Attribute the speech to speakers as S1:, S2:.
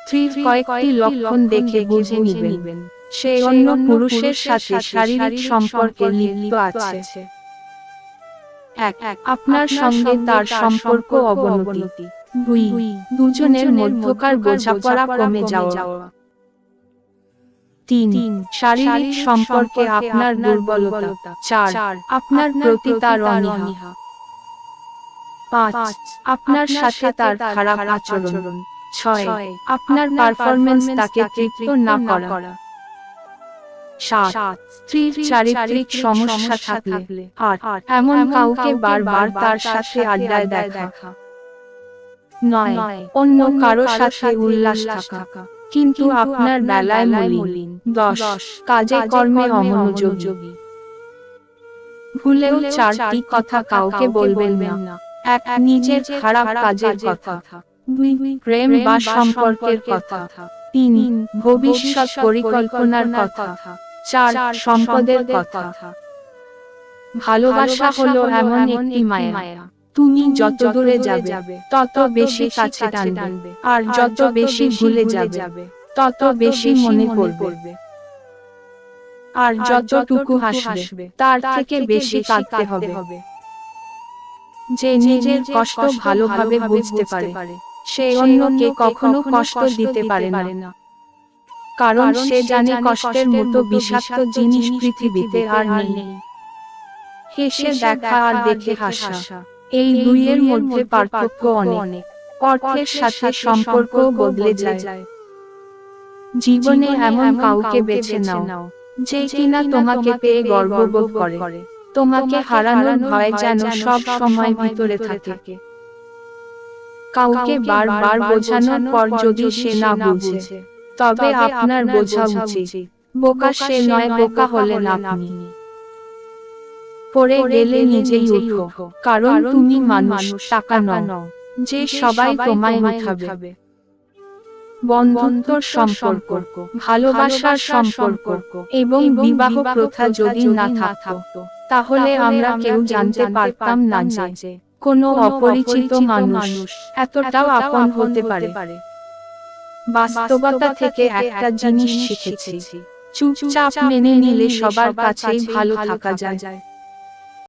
S1: স্ত্রীর কয়েকটি লক্ষণ দেখে বুঝে নিবেন সে অন্য পুরুষের সাথে শারীরিক সম্পর্কে লিপ্ত আছে। 1. আপনার সঙ্গে তার সম্পর্ক অবনতি। 2. দুজনের মধ্যকার বোঝাপড়া কমে যাওয়া। 3. শারীরিক সম্পর্কে আপনার দুর্বলতা। 4. আপনার প্রতি তার অনীহা। 5. আপনার সাথে তার খারাপ আচরণ। 6. আপনার পারফরম্যান্স তাকে তৃপ্ত না করা। 7. স্ত্রীর চারিত্রিক সমস্যা থাকলে। 8. এমন কাউকে বারবার তার সাথে আড্ডায় দেখা। 9. অন্য কারো সাথে উল্লাস থাকা কিন্তু আপনার বেলায় মলিন। 10. কাজে কর্মে অমনোযোগী। ভুলেও 4টি কথা কাউকে বলবেন না। 1. নিজের খারাপ কাজের কথা। 2. প্রেম বা সম্পর্কের কথা। 3. ভবিষ্যৎ পরিকল্পনার কথা। 4. সম্পদের কথা। ভালোবাসা হলো এমন একটি মায়া, তুমি যত দূরে যাবে তত বেশি কাছে টানবে, আর যত বেশি ভুলে যাবে তত বেশি মনে পড়বে, আর যতটুকু হাসবে তার থেকে বেশি কাঁদতে হবে। যে নিজের কষ্ট ভালোভাবে বুঝতে পারে সে অন্যকে কখনো কষ্ট দিতে পারে না, কারণ সে জানে কষ্টের মতো বিষাক্ত জিনিস পৃথিবীতে আর নেই। হেসে দেখা আর দেখে হাসা, এই দুইয়ের মধ্যে পার্থক্য অনেক। অর্থের সাথে সম্পর্ক বদলে যায়। জীবনে এমন কাউকে বেছে নাও যে কিনা তোমাকে পেয়ে গর্ববোধ করে, তোমাকে হারানোর ভয় যেন সব সময় ভিতরে থাকে। কাউকে বারবার বোঝানোর পর যদি সে না বুঝে তবে আপনার বোঝা উচিত বোকা সে নয়, বোকা হলেন আপনি। পড়ে গেলে নিজেই উঠো, কারণ তুমি মানুষ, টাকা নও যে সবাই তোমায় উঠাবে। বন্ধুত্বর সম্পর্ক, ভালোবাসার সম্পর্ক এবং বিবাহ প্রথা যদি না থাকতো তাহলে আমরা কেউ জানতে পারতাম না যে কোনো অপরিচিত মানুষ এতটাও আপন হতে পারে। বাস্তবতা থেকে একটা জিনিস শিখেছি, চুপচাপ মেনে নিলে সবার কাছেই ভালো থাকা যায়।